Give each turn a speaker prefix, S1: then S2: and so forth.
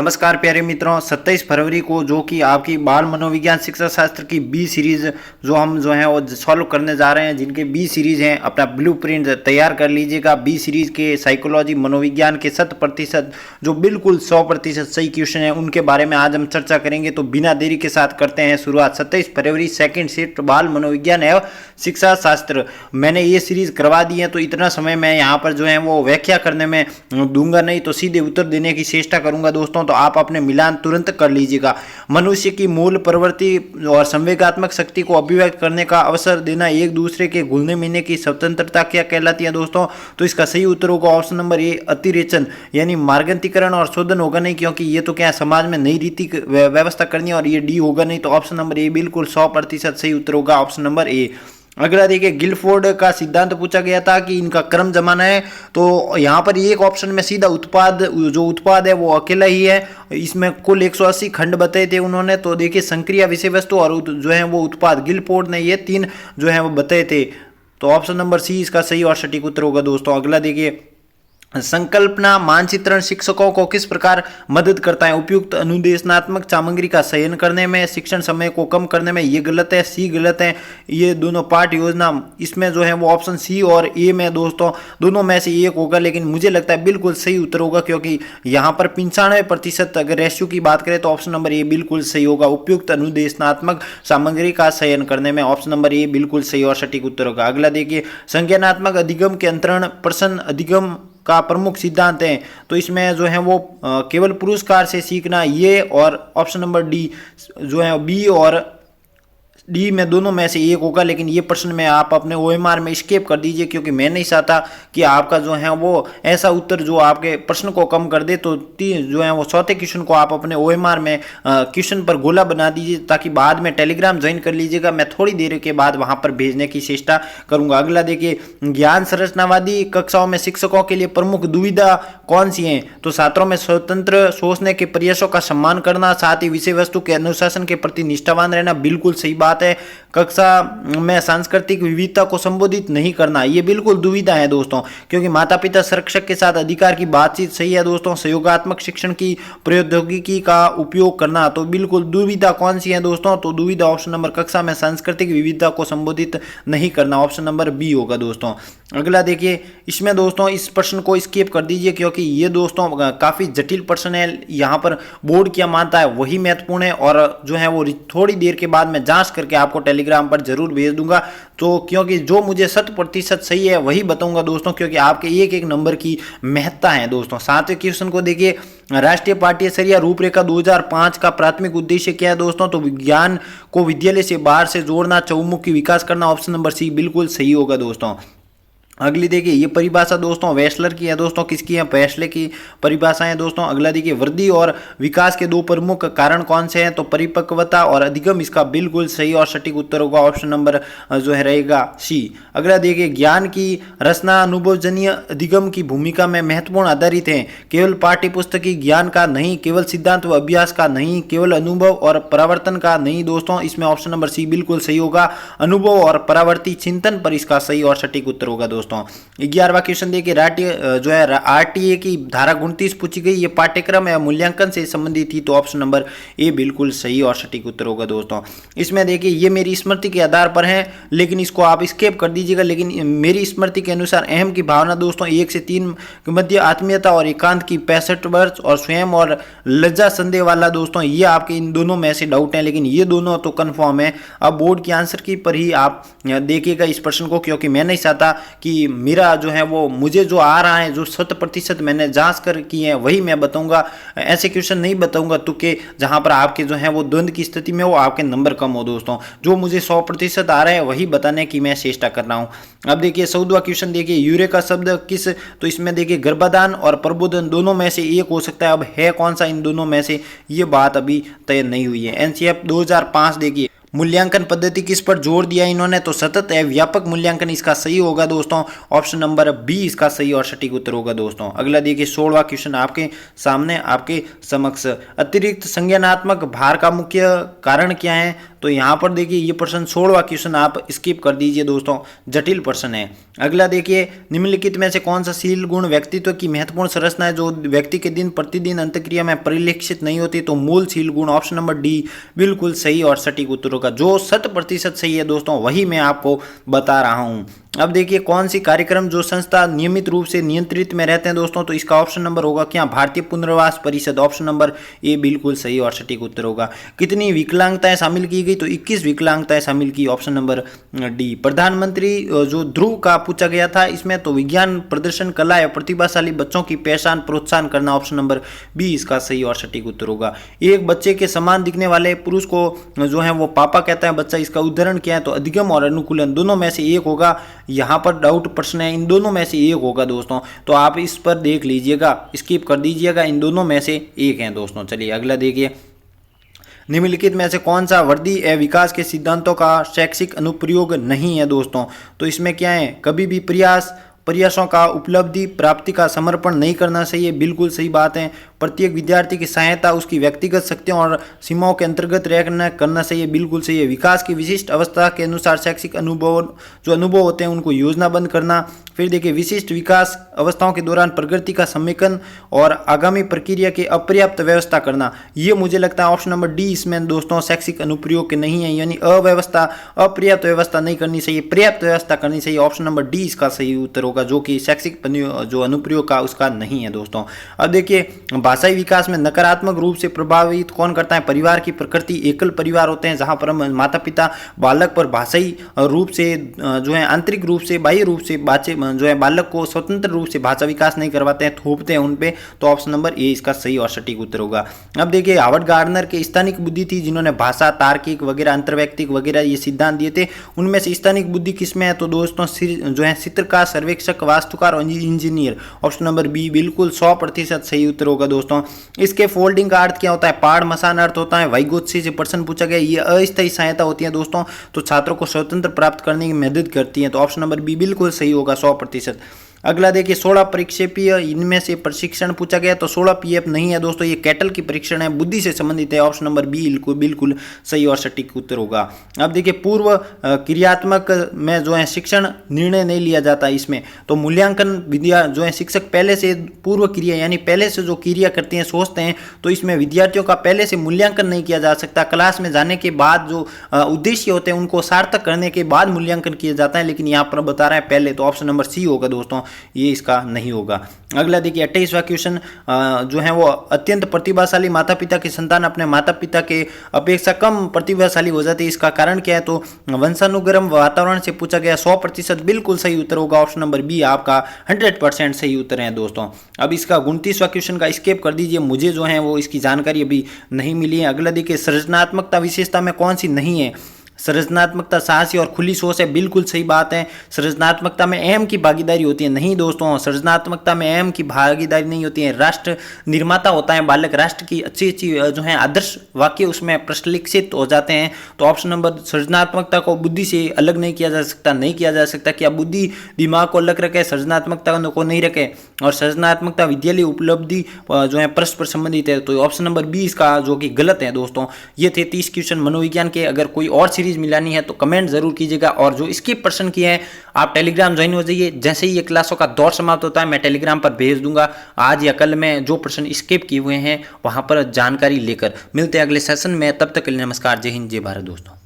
S1: नमस्कार प्यारे मित्रों, 27 फरवरी को जो कि आपकी बाल मनोविज्ञान शिक्षा शास्त्र की बी सीरीज जो हम है वो सॉल्व करने जा रहे हैं, जिनके बी सीरीज हैं अपना ब्लूप्रिंट तैयार कर लीजिएगा। बी सीरीज के साइकोलॉजी मनोविज्ञान के 100% जो बिल्कुल 100% सही क्वेश्चन है उनके बारे में आज हम चर्चा करेंगे। तो बिना देरी के साथ करते हैं शुरुआत। 27 फरवरी सेकेंड शिफ्ट बाल मनोविज्ञान एवं शिक्षा शास्त्र मैंने ये सीरीज करवा दी है, तो इतना समय मैं यहाँ पर जो है वो व्याख्या करने में दूंगा नहीं, तो सीधे उत्तर देने की चेष्टा करूंगा दोस्तों। तो आप अपने मिलान तुरंत कर लीजिएगा। मनुष्य की मूल प्रवृत्ति और संवेगात्मक शक्ति को अभिव्यक्त करने का अवसर देना, एक दूसरे के घुलने मिलने की स्वतंत्रता क्या कहलाती है दोस्तों? तो इसका सही उत्तर होगा ऑप्शन नंबर ए, अतिरेचन यानी मार्गंतीकरण और शोधन होगा नहीं, क्योंकि ये तो क्या समाज में नई रीति व्यवस्था करनी है, और ये डी होगा नहीं। तो ऑप्शन नंबर ए बिल्कुल 100% सही उत्तर होगा ऑप्शन नंबर ए। अगला देखिए, गिलफोर्ड का सिद्धांत पूछा गया था कि इनका क्रम जमाना है, तो यहाँ पर एक ऑप्शन में सीधा उत्पाद जो उत्पाद है वो अकेला ही है। इसमें कुल 180 खंड बताए थे उन्होंने। तो देखिए, संक्रिया विषय वस्तु और जो है वो उत्पाद, गिलफोर्ड ने ये 3 जो है वो बताए थे। तो ऑप्शन नंबर सी इसका सही और सटीक उत्तर होगा दोस्तों। अगला देखिए, संकल्पना मानचित्रण शिक्षकों को किस प्रकार मदद करता है? उपयुक्त अनुदेशनात्मक सामग्री का चयन करने में, शिक्षण समय को कम करने में। ये गलत है, सी गलत है। ये दोनों पाठ योजना इसमें जो है वो ऑप्शन सी और ए में दोस्तों दोनों में से एक होगा, लेकिन मुझे लगता है बिल्कुल सही उत्तर होगा, क्योंकि यहाँ पर 95% अगर रेशियो की बात करें तो ऑप्शन नंबर ए बिल्कुल सही होगा। उपयुक्त अनुदेशनात्मक सामग्री का चयन करने में ऑप्शन नंबर ए बिल्कुल सही और सटीक उत्तर होगा। अगला देखिए, संज्ञानात्मक अधिगम के अंतरण प्रश्न अधिगम का प्रमुख सिद्धांत है। तो इसमें जो है वो केवल पुरस्कार से सीखना, ये और ऑप्शन नंबर डी जो है बी और डी में दोनों में से एक होगा। लेकिन ये प्रश्न में आप अपने OMR में स्केप कर दीजिए, क्योंकि मैं नहीं चाहता कि आपका जो है वो ऐसा उत्तर जो आपके प्रश्न को कम कर दे। तो जो है वो चौथे क्वेश्चन को आप अपने OMR में क्वेश्चन पर गोला बना दीजिए, ताकि बाद में टेलीग्राम ज्वाइन कर लीजिएगा। मैं थोड़ी देर के बाद वहां पर भेजने की चेष्टा करूंगा। अगला देखिए, ज्ञान संरचनावादी कक्षाओं में शिक्षकों के लिए प्रमुख दुविधा कौन सी है? तो छात्रों में स्वतंत्र सोचने के प्रयासों का सम्मान करना, साथ ही विषय वस्तु के अनुशासन के प्रति निष्ठावान रहना, बिल्कुल सही बात है। कक्षा में सांस्कृतिक विविधता को संबोधित नहीं करना, ये बिल्कुल दुविधा है दोस्तों, क्योंकि माता पिता शिक्षक के साथ अधिकार की बातचीत सही है दोस्तों। सहयोगात्मक शिक्षण की प्रौद्योगिकी का उपयोग करना, तो बिल्कुल दुविधा कौन सी है दोस्तों? तो दुविधा ऑप्शन नंबर कक्षा में सांस्कृतिक विविधता को संबोधित नहीं करना, ऑप्शन नंबर बी होगा दोस्तों। अगला देखिए, इसमें दोस्तों इस प्रश्न को स्किप कर दीजिए, क्योंकि ये दोस्तों काफी जटिल प्रश्न है। यहाँ पर बोर्ड क्या मानता है वही महत्वपूर्ण है, और जो है वो थोड़ी देर के बाद मैं जांच करके आपको टेलीग्राम पर जरूर भेज दूंगा। तो क्योंकि जो मुझे 100% सही है वही बताऊंगा दोस्तों, क्योंकि आपके एक एक नंबर की महत्ता है दोस्तों। 7वें क्वेश्चन को देखिए, राष्ट्रीय पाठ्यचर्या रूपरेखा 2005 का प्राथमिक उद्देश्य क्या है दोस्तों? तो विज्ञान को विद्यालय से बाहर से जोड़ना, चहुमुखी विकास करना, ऑप्शन नंबर सी बिल्कुल सही होगा दोस्तों। अगली देखिए, ये परिभाषा दोस्तों वेस्लर की है दोस्तों। किसकी है? वेस्ले की परिभाषा है दोस्तों। अगला देखिए, वृद्धि और विकास के 2 प्रमुख कारण कौन से हैं? तो परिपक्वता और अधिगम, इसका बिल्कुल सही और सटीक उत्तर होगा ऑप्शन नंबर जो है रहेगा सी। अगला देखिए, ज्ञान की रचना अनुभवजन्य अधिगम की भूमिका में महत्वपूर्ण आधारित है, केवल पाठ्य पुस्तकी ज्ञान का नहीं, केवल सिद्धांत व अभ्यास का नहीं, केवल अनुभव और परावर्तन का नहीं दोस्तों। इसमें ऑप्शन नंबर सी बिल्कुल सही होगा, अनुभव और परावर्ती चिंतन पर इसका सही और सटीक उत्तर होगा दोस्तों। 11वां क्वेश्चन देखिए, जो है RTA की धारा 29 पूछी गई, ये पाठ्यक्रम या मूल्यांकन से संबंधित थी, तो ऑप्शन नंबर ए बिल्कुल सही और सटीक उत्तर होगा दोस्तों। इसमें देखिए, ये मेरी स्मृति के आधार पर है, लेकिन इसको आप स्केप कर दीजिएगा। लेकिन मेरी स्मृति के अनुसार अहम की भावना दोस्तों 1 से 3 के मध्य आत्मीयता और एकांत की 65 वर्ष, और स्वयं और लज्जा संदेह वाला दोस्तों, ये आपके इन दोनों में से डाउट है, लेकिन ये दोनों तो कंफर्म है। अब बोर्ड की आंसर की पर ही आप देखिएगा इस प्रश्न को, क्योंकि मैं नहीं चाहता कि मेरा जो है वो मुझे जो आ रहा है, जो 100% मैंने जांच कर की है वही मैं बताऊंगा। ऐसे क्वेश्चन नहीं बताऊंगा तुक्के, जहां पर आपके जो है वो द्वंद्व की स्थिति में हो, आपके नंबर कम हो दोस्तों। जो मुझे 100% आ रहा है वही बताने की मैं चेष्टा कर रहा हूं। अब देखिए, 14वां क्वेश्चन देखिए, यूरेका शब्द किस? तो इसमें देखिए, गर्भाधान और प्रबोधन दोनों में से एक हो सकता है। अब है कौन सा इन दोनों में से, ये बात अभी तय नहीं हुई है। NCF 2005 देखिए, मूल्यांकन पद्धति किस पर जोर दिया इन्होंने? तो सतत है व्यापक मूल्यांकन, इसका सही होगा दोस्तों, ऑप्शन नंबर बी इसका सही और सटीक उत्तर होगा दोस्तों। अगला देखिए, 16वां क्वेश्चन आपके सामने आपके समक्ष, अतिरिक्त संज्ञानात्मक भार का मुख्य कारण क्या है? तो यहाँ पर देखिए ये प्रश्न 16वां क्वेश्चन आप स्किप कर दीजिए दोस्तों, जटिल प्रश्न है। अगला देखिए, निम्नलिखित में से कौन सा शील गुण व्यक्तित्व की महत्वपूर्ण संरचना है जो व्यक्ति के दिन प्रतिदिन अंतक्रिया में परिलक्षित नहीं होती? तो मूल शील गुण, ऑप्शन नंबर डी बिल्कुल सही और सटीक उत्तर होगा। जो 100% सही है दोस्तों वही मैं आपको बता रहा हूँ। अब देखिए, कौन सी कार्यक्रम जो संस्था नियमित रूप से नियंत्रित में रहते हैं दोस्तों? तो इसका ऑप्शन नंबर होगा क्या? भारतीय पुनर्वास परिषद, ऑप्शन नंबर ए बिल्कुल सही और सटीक उत्तर होगा। कितनी विकलांगताएं शामिल की गई? तो 21 विकलांगताएं शामिल की, ऑप्शन नंबर डी। प्रधानमंत्री जो ध्रुव का पूछा गया था इसमें, तो विज्ञान प्रदर्शन, कला या प्रतिभाशाली बच्चों की पहचान प्रोत्साहन करना, ऑप्शन नंबर बी इसका सही और सटीक उत्तर होगा। एक बच्चे के समान दिखने वाले पुरुष को जो है वो पापा कहता है बच्चा, इसका उदाहरण क्या है? तो अधिगम और अनुकूलन, दोनों में से एक होगा। यहाँ पर डाउट प्रश्न है, इन दोनों में से एक होगा दोस्तों, तो आप इस पर देख लीजिएगा, स्किप कर दीजिएगा, इन दोनों में से एक है दोस्तों। चलिए अगला देखिए, निम्नलिखित में से कौन सा वृद्धि एवं विकास के सिद्धांतों का शैक्षिक अनुप्रयोग नहीं है दोस्तों? तो इसमें क्या है? कभी भी प्रयासों का उपलब्धि प्राप्ति का समर्पण नहीं करना चाहिए, बिल्कुल सही बात है। प्रत्येक विद्यार्थी की सहायता उसकी व्यक्तिगत शक्तियों और सीमाओं के अंतर्गत रहकर करना चाहिए, बिल्कुल सही है। विकास की विशिष्ट अवस्था के अनुसार शैक्षिक अनुभव होते हैं उनको योजनाबद्ध करना। फिर देखिए, विशिष्ट विकास अवस्थाओं के दौरान प्रगति का समेकन और आगामी प्रक्रिया की अपर्याप्त व्यवस्था करना, ये मुझे लगता है ऑप्शन नंबर डी इसमें दोस्तों शैक्षिक अनुप्रयोग के नहीं है, यानी अव्यवस्था, अपर्याप्त व्यवस्था नहीं करनी चाहिए, पर्याप्त व्यवस्था करनी चाहिए। ऑप्शन नंबर डी इसका सही उत्तर होगा, जो कि शैक्षिक जो अनुप्रयोग का उसका नहीं है दोस्तों। अब देखिए, भाषाई विकास में नकारात्मक रूप से प्रभावित कौन करता है? परिवार की प्रकृति, एकल परिवार होते हैं जहां पर माता पिता बालक पर भाषाई रूप से जो है आंतरिक रूप से, बाह्य रूप से जो है बालक को स्वतंत्र रूप से भाषा विकास नहीं करवाते हैं, थोपते हैं उनपे, तो ऑप्शन नंबर ए इसका सही और सटीक उत्तर होगा। अब देखिए, हार्वर्ड गार्डनर के स्थानिक बुद्धि थी, जिन्होंने भाषा, तार्किक वगैरह, अंतर्वैयक्तिक वगैरह ये सिद्धांत दिए थे, उनमें से स्थानिक बुद्धि किसमें है? तो दोस्तों जो है चित्रकार, सर्वेक्षक, वास्तुकार और इंजीनियर, ऑप्शन नंबर बी बिल्कुल 100% सही उत्तर होगा दोस्तों। इसके फोल्डिंग का अर्थ क्या होता है? पाड़ मसान अर्थ होता है। वाइगोत्सी से प्रश्न पूछा गया, ये अस्थायी सहायता होती है दोस्तों, तो छात्रों को स्वतंत्र प्राप्त करने की मदद करती है, तो ऑप्शन नंबर बी बिल्कुल सही होगा 100%। अगला देखिए, 16 परिक्षेपीय, इनमें से प्रशिक्षण पूछा गया, तो 16 पीएफ नहीं है दोस्तों, ये कैटल की परीक्षण है, बुद्धि से संबंधित है, ऑप्शन नंबर बी बिल्कुल सही और सटीक उत्तर होगा। अब देखिए, पूर्व क्रियात्मक में जो है शिक्षण निर्णय नहीं लिया जाता इसमें, तो मूल्यांकन विद्या जो है शिक्षक पहले से पूर्व क्रिया यानी पहले से जो क्रिया करते हैं, सोचते हैं, तो इसमें विद्यार्थियों का पहले से मूल्यांकन नहीं किया जा सकता। क्लास में जाने के बाद जो उद्देश्य होते हैं उनको सार्थक करने के बाद मूल्यांकन किया जाता है, लेकिन यहाँ पर बता रहा है पहले, तो ऑप्शन नंबर सी होगा दोस्तों, ये इसका नहीं होगा। अगला देखिए, 28वां क्वेश्चन जो है वो अत्यंत प्रतिभाशाली माता पिता की संतान अपने माता पिता के अपेक्षा कम प्रतिभाशाली हो जाती है, इसका कारण क्या है? तो वंशानुगम वातावरण से पूछा गया, 100% बिल्कुल सही उत्तर होगा, ऑप्शन नंबर बी आपका 100% सही उत्तर है दोस्तों। अब इसका 29वां क्वेश्चन का स्किप कर दीजिए, मुझे जो है वो इसकी जानकारी अभी नहीं मिली है। अगला देखिए, सृजनात्मकता विशेषता में कौन सी नहीं है? सृजनात्मकता साहसी और खुली सोच है, बिल्कुल सही बात है। सृजनात्मकता में अहम की भागीदारी होती है, नहीं दोस्तों, सृजनात्मकता में अहम की भागीदारी नहीं होती है। राष्ट्र निर्माता होता है बालक, राष्ट्र की अच्छी जो है आदर्श वाक्य उसमें प्रश्नलिखित हो जाते हैं, तो ऑप्शन नंबर सृजनात्मकता को बुद्धि से अलग नहीं किया जा सकता, नहीं किया जा सकता। क्या बुद्धि दिमाग को अलग रखे, सृजनात्मकता को नहीं रखे? और सृजनात्मकता विद्यालय उपलब्धि जो है परस्पर संबंधित है, तो ऑप्शन नंबर बी इसका जो कि गलत है दोस्तों। ये थे 30 क्वेश्चन मनोविज्ञान के। अगर कोई और सीरीज मिलानी है तो कमेंट जरूर कीजिएगा, और जो स्किप प्रश्न किए हैं आप टेलीग्राम ज्वाइन हो जाइए, जैसे ही ये क्लासों का दौर समाप्त होता है मैं टेलीग्राम पर भेज दूंगा आज या कल में जो प्रश्न स्किप किए हुए हैं वहां पर जानकारी लेकर। मिलते हैं अगले सेशन में, तब तक के लिए नमस्कार, जय हिंद, जय भारत दोस्तों।